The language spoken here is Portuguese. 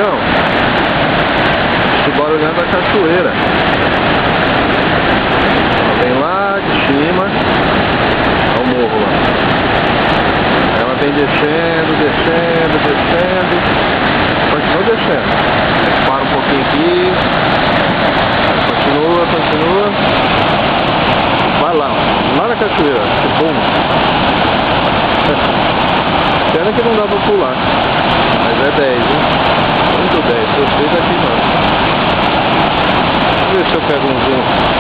não. Tubarulhão da cachoeira. Ela vem lá de cima ao morro lá. Ela vem descendo, descendo, descendo. Continua descendo. Para um pouquinho aqui. Continua, continua. Vai lá, lá na cachoeira. Bum. Pena que não dá pra pular. Mas é 10, hein? Muito 10. Gostei daqui não. Deixa eu ver se eu pego um zoom.